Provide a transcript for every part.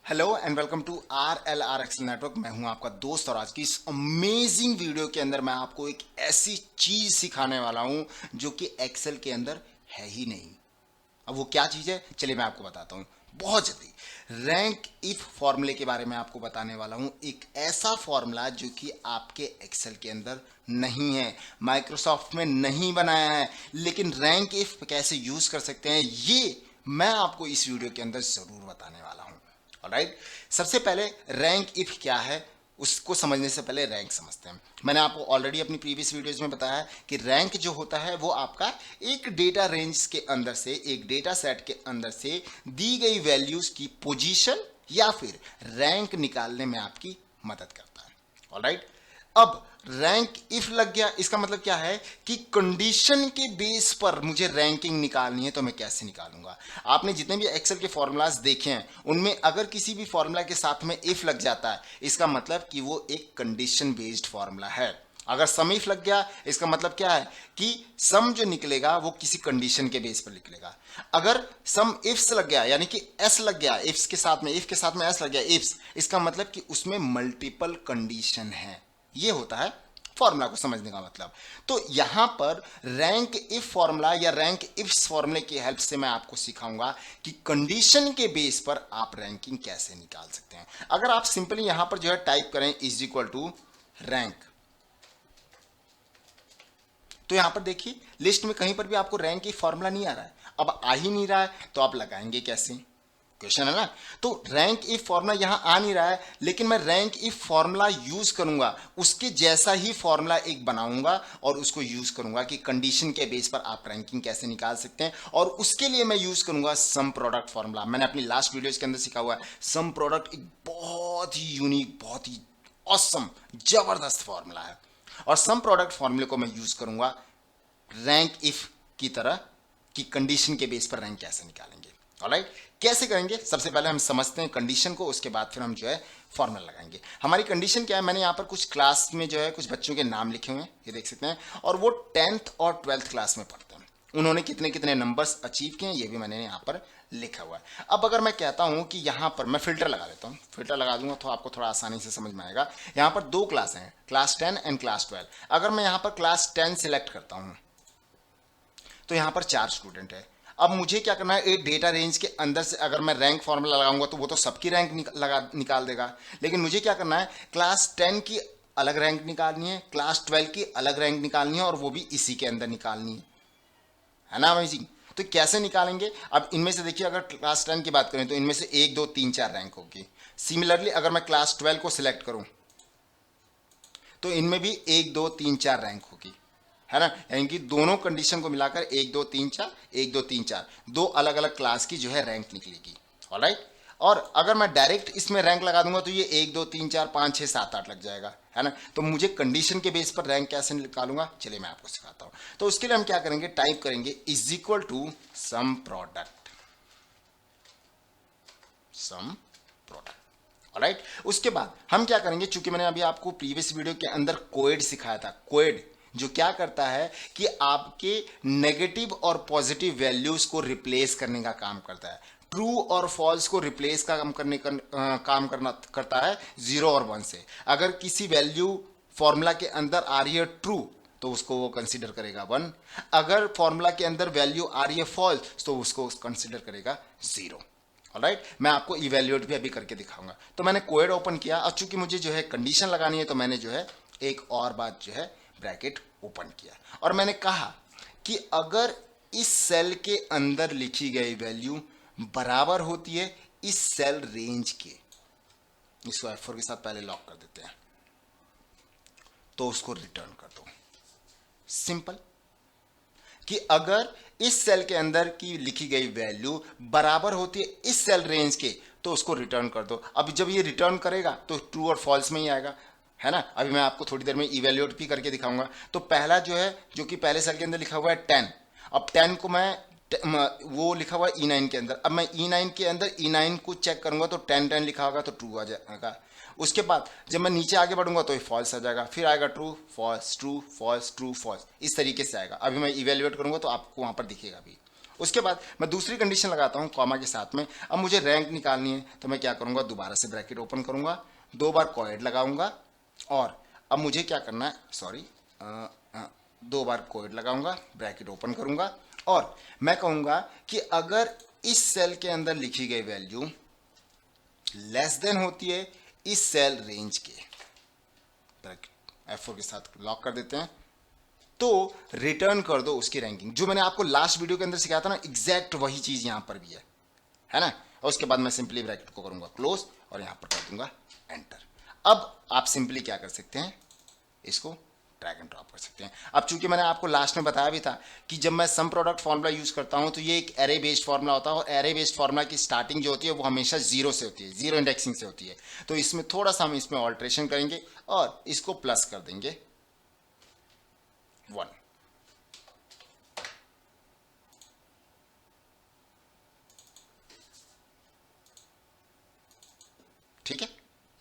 Hello and welcome to RLR Excel network. मैं हूं आपका दोस्त और आज की इस अमेजिंग वीडियो के अंदर मैं आपको एक ऐसी चीज सिखाने वाला हूं जो कि एक्सेल के अंदर है ही नहीं। अब वो क्या चीज है, चलिए मैं आपको बताता हूँ बहुत जल्दी। रैंक इफ फॉर्मूले के बारे में आपको बताने वाला हूं, एक ऐसा फॉर्मूला जो कि आपके एक्सेल के अंदर नहीं है, माइक्रोसॉफ्ट में नहीं बनाया है, लेकिन रैंक इफ कैसे यूज कर सकते हैं ये मैं आपको इस वीडियो के अंदर जरूर बताने वाला हूं। ऑलराइट, सबसे पहले रैंक इफ क्या है उसको समझने से पहले रैंक समझते हैं। मैंने आपको ऑलरेडी अपनी प्रीवियस वीडियोस में बताया है कि रैंक जो होता है वो आपका एक डेटा रेंज के अंदर से, एक डेटा सेट के अंदर से दी गई वैल्यूज की पोजीशन या फिर रैंक निकालने में आपकी मदद करता है। ऑलराइट, अब रैंक इफ लग गया, इसका मतलब क्या है कि कंडीशन के बेस पर मुझे रैंकिंग निकालनी है तो मैं कैसे निकालूंगा। आपने जितने भी एक्सेल के फॉर्मूलाज देखे हैं उनमें अगर किसी भी फॉर्मूला के साथ में इफ लग जाता है इसका मतलब कि वो एक कंडीशन बेस्ड फॉर्मूला है। अगर सम इफ लग गया इसका मतलब क्या है कि सम जो निकलेगा वो किसी कंडीशन के बेस पर निकलेगा। अगर सम इफ्स लग गया यानी कि एस लग गया, इफ्स के साथ में, इफ के साथ में एस लग गया इफ्स, इसका मतलब कि उसमें मल्टीपल कंडीशन है। ये होता है फॉर्मूला को समझने का मतलब। तो यहां पर रैंक इफ फॉर्मूला या रैंक इफ्स फॉर्मूले की हेल्प से मैं आपको सिखाऊंगा कि कंडीशन के बेस पर आप रैंकिंग कैसे निकाल सकते हैं। अगर आप सिंपली यहां पर जो है टाइप करें इज इक्वल टू रैंक, तो यहां पर देखिए लिस्ट में कहीं पर भी आपको रैंक इफ फॉर्मूला नहीं आ रहा है। अब आ ही नहीं रहा है तो आप लगाएंगे कैसे, क्वेश्चन है ना। तो रैंक इफ फॉर्मूला यहां आ नहीं रहा है लेकिन मैं रैंक इफ फॉर्मूला यूज करूंगा, उसके जैसा ही फॉर्मूला एक बनाऊंगा और उसको यूज करूंगा कि कंडीशन के बेस पर आप रैंकिंग कैसे निकाल सकते हैं। और उसके लिए मैं यूज करूंगा सम प्रोडक्ट फॉर्मूला। मैंने अपनी लास्ट वीडियोस के अंदर सिखा हुआ है सम प्रोडक्ट एक बहुत ही यूनिक, बहुत ही ऑसम, जबरदस्त फॉर्मूला है। और सम प्रोडक्ट फॉर्मूले को मैं यूज करूंगा रैंक इफ की तरह कि कंडीशन के बेस पर रैंक कैसे निकालेंगे। ऑलराइट, कैसे करेंगे सबसे पहले हम समझते हैं कंडीशन को, उसके बाद फिर हम जो है फॉर्मूला लगाएंगे। हमारी कंडीशन क्या है, मैंने यहां पर कुछ क्लास में जो है कुछ बच्चों के नाम लिखे हुए हैं, ये देख सकते हैं, और वो 10th और 12th क्लास में पढ़ते हैं। उन्होंने कितने कितने नंबर्स अचीव किए हैं ये भी मैंने यहां पर लिखा हुआ है। अब अगर मैं कहता हूं कि यहां पर मैं फिल्टर लगा देता हूं, फिल्टर लगा दूंगा तो आपको थोड़ा आसानी से समझ में आएगा। यहां पर दो क्लास हैं, क्लास 10 एंड क्लास 12। अगर मैं यहां पर क्लास 10 सिलेक्ट करता हूं तो यहां पर 4 स्टूडेंट है। अब मुझे क्या करना है, एक डेटा रेंज के अंदर से अगर मैं रैंक फॉर्मूला लगाऊंगा तो वो तो सबकी रैंक निकाल देगा, लेकिन मुझे क्या करना है क्लास 10 की अलग रैंक निकालनी है, क्लास 12 की अलग रैंक निकालनी है और वो भी इसी के अंदर निकालनी है ना अमेजिंग। तो कैसे निकालेंगे, अब इनमें से देखिए अगर क्लास 10 की बात करें तो इनमें से 1 2 3 4 रैंक होगी। सिमिलरली अगर मैं क्लास 12 को सिलेक्ट करूं तो इनमें भी 1 2 3 4 रैंक होगी, है ना। यानी कि दोनों कंडीशन को मिलाकर 1 2 3 4 1 2 3 4 दो अलग अलग क्लास की जो है रैंक निकलेगी। ऑलराइट, और अगर मैं डायरेक्ट इसमें रैंक लगा दूंगा तो ये 1 2 3 4 5 6 7 8 लग जाएगा, है ना। तो मुझे कंडीशन के बेस पर रैंक कैसे निकालूंगा, चलिए मैं आपको सिखाता हूं। तो उसके लिए हम क्या करेंगे, टाइप करेंगे is equal to sum product, sum product. Alright, उसके बाद हम क्या करेंगे, चूंकि मैंने अभी आपको प्रीवियस वीडियो के अंदर कोएड सिखाया था, कोएड जो क्या करता है कि आपके नेगेटिव और पॉजिटिव वैल्यूज को रिप्लेस करने का काम करता है। ट्रू और फॉल्स को रिप्लेस का काम करना करता है 0 और 1 से। अगर किसी वैल्यू फॉर्मूला के अंदर आ रही है ट्रू तो उसको वो कंसीडर करेगा 1, अगर फॉर्मूला के अंदर वैल्यू आ रही है फॉल्स तो उसको कंसीडर करेगा 0। ऑलराइट, मैं आपको इवेल्युएट भी अभी करके दिखाऊंगा। तो मैंने कोएड ओपन किया और चूंकि मुझे जो है कंडीशन लगानी है तो मैंने जो है एक और बात जो है ब्रैकेट ओपन किया और मैंने कहा कि अगर इस सेल के अंदर लिखी गई वैल्यू बराबर होती है इस सेल रेंज के, इसको F4 के साथ पहले लॉक कर देते हैं, तो उसको रिटर्न कर दो। सिंपल, कि अगर इस सेल के अंदर की लिखी गई वैल्यू बराबर होती है इस सेल रेंज के तो उसको रिटर्न कर दो। अब जब ये रिटर्न करेगा तो ट्रू और फॉल्स में ही आएगा, है ना। अभी मैं आपको थोड़ी देर में इवेल्युएट भी करके दिखाऊंगा। तो पहला जो है जो कि पहले सेल के अंदर लिखा हुआ है 10, अब 10 को मैं वो लिखा हुआ है E9 के अंदर, अब मैं E9 के अंदर E9 को चेक करूंगा तो 10 10 लिखा होगा तो ट्रू आ जाएगा। उसके बाद जब मैं नीचे आगे बढ़ूंगा तो ये फॉल्स आ जाएगा, फिर आएगा true false true false true false, इस तरीके से आएगा। अभी मैं इवेल्युएट करूंगा तो आपको वहां पर दिखेगा भी। उसके बाद मैं दूसरी कंडीशन लगाता हूँ कॉमा के साथ में। अब मुझे रैंक निकालनी है तो मैं क्या करूँगा, दोबारा से ब्रैकेट ओपन करूँगा, 2 बार कोएड लगाऊंगा और अब मुझे क्या करना है, सॉरी 2 बार कोएड लगाऊंगा, ब्रैकेट ओपन करूँगा और मैं कहूँगा कि अगर इस सेल के अंदर लिखी गई वैल्यू लेस देन होती है इस सेल रेंज के, F4 के साथ लॉक कर देते हैं, तो रिटर्न कर दो उसकी रैंकिंग। जो मैंने आपको लास्ट वीडियो के अंदर सिखाया था ना, एग्जैक्ट वही चीज यहां पर भी है ना। और उसके बाद मैं सिंपली ब्रैकेट को करूंगा क्लोज और यहां पर कर दूंगा एंटर। अब आप सिंपली क्या कर सकते हैं, इसको ड्रैग एंड ड्रॉप कर सकते हैं। अब चूंकि मैंने आपको लास्ट में बताया भी था कि जब मैं सम प्रोडक्ट फार्मूला यूज करता हूं तो ये एक एरे बेस्ड फार्मूला होता है और एरे बेस्ड फार्मूला की स्टार्टिंग जो होती है वो हमेशा 0 से होती है, 0 इंडेक्सिंग से होती है। तो इसमें थोड़ा सा हम इसमें ऑल्ट्रेशन करेंगे और इसको प्लस कर देंगे 1। ठीक है,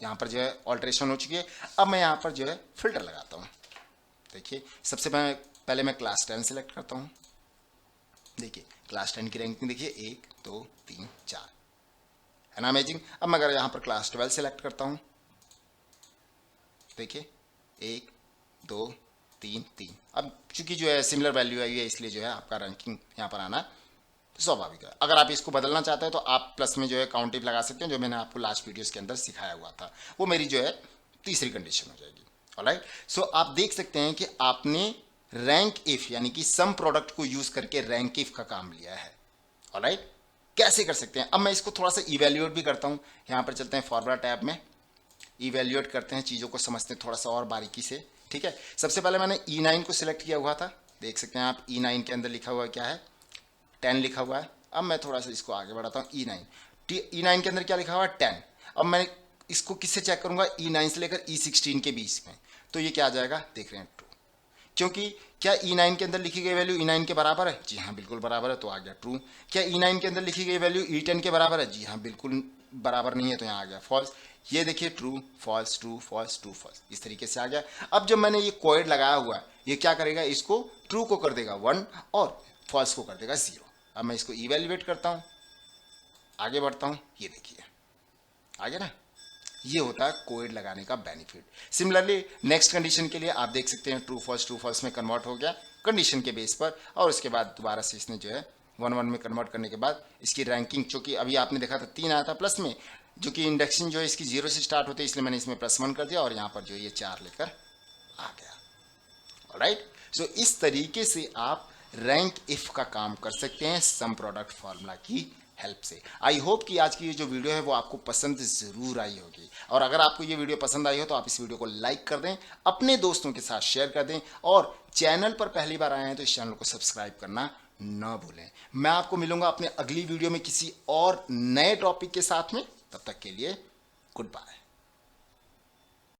यहां पर जो है ऑल्ट्रेशन हो चुकी है। अब मैं यहां पर जो है फिल्टर लगाता हूं। देखिए सबसे पहले मैं क्लास 10 सेलेक्ट करता हूं। देखिए क्लास 10 की रैंकिंग देखिए 1 2 3 4 है ना, अमेजिंग। अब मैं अगर यहां पर क्लास 12 सेलेक्ट करता हूं, देखिए 1 2 3 3। अब चूंकि जो है सिमिलर वैल्यू आई है इसलिए जो है आपका रैंकिंग यहां पर आना स्वाभाविक है। अगर आप इसको बदलना चाहते हैं तो आप प्लस में जो है काउंटिव लगा सकते हैं, जो मैंने आपको लास्ट वीडियोस के अंदर सिखाया हुआ था। वो मेरी जो है तीसरी कंडीशन हो जाएगी। ऑलराइट, सो आप देख सकते हैं कि आपने रैंक इफ यानी कि सम प्रोडक्ट को यूज करके रैंक इफ का काम लिया है। ऑलराइट, कैसे कर सकते हैं, अब मैं इसको थोड़ा सा इवेल्युएट भी करता हूं। यहां पर चलते हैं फॉर्मूला टैब में, इवेल्युएट करते हैं, चीजों को समझते हैं थोड़ा सा और बारीकी से। ठीक है, सबसे पहले मैंने E9 को सिलेक्ट किया हुआ था, देख सकते हैं आप E9 के अंदर लिखा हुआ क्या है, 10 लिखा हुआ है। अब मैं थोड़ा सा इसको आगे बढ़ाता हूँ, E9 के अंदर क्या लिखा हुआ है 10। अब मैं इसको किससे चेक करूंगा, E9 से लेकर E16 के बीच में, तो ये क्या आ जाएगा, देख रहे हैं ट्रू। क्योंकि क्या E9 के अंदर लिखी गई वैल्यू E9 के बराबर है, जी हाँ बिल्कुल बराबर है, तो आ गया ट्रू। क्या E9 के अंदर लिखी गई वैल्यू E10 के बराबर है, जी हाँ बिल्कुल बराबर नहीं है, तो यहाँ आ गया फॉल्स। ये देखिए true false true false true false, इस तरीके से आ गया। अब जब मैंने ये कोएड लगाया हुआ है, ये क्या करेगा, इसको ट्रू को कर देगा 1 और फॉल्स को कर देगा 0। अब मैं इसको इवेल्युएट करता हूं, आगे बढ़ता हूं, ये देखिए आ गया ना। ये होता है कोएड लगाने का बेनिफिट। सिमिलरली नेक्स्ट कंडीशन के लिए आप देख सकते हैं ट्रू फॉल्स में कन्वर्ट हो गया कंडीशन के बेस पर, और उसके बाद दोबारा से इसने जो है 1 1 में कन्वर्ट करने के बाद इसकी रैंकिंग, चूंकि अभी आपने देखा था 3 आया था प्लस में, जो कि इंडेक्सिंग जो है इसकी 0 से स्टार्ट होती है, इसलिए मैंने इसमें +1 कर दिया और यहाँ पर जो ये 4 लेकर आ गया। ऑलराइट, सो इस तरीके से आप रैंक इफ का काम कर सकते हैं सम प्रोडक्ट फार्मूला की हेल्प से। आई होप कि आज की ये जो वीडियो है वो आपको पसंद जरूर आई होगी, और अगर आपको ये वीडियो पसंद आई हो तो आप इस वीडियो को लाइक कर दें, अपने दोस्तों के साथ शेयर कर दें, और चैनल पर पहली बार आए हैं तो इस चैनल को सब्सक्राइब करना ना भूलें। मैं आपको मिलूंगा अपने अगली वीडियो में किसी और नए टॉपिक के साथ में, तब तक के लिए गुड बाय।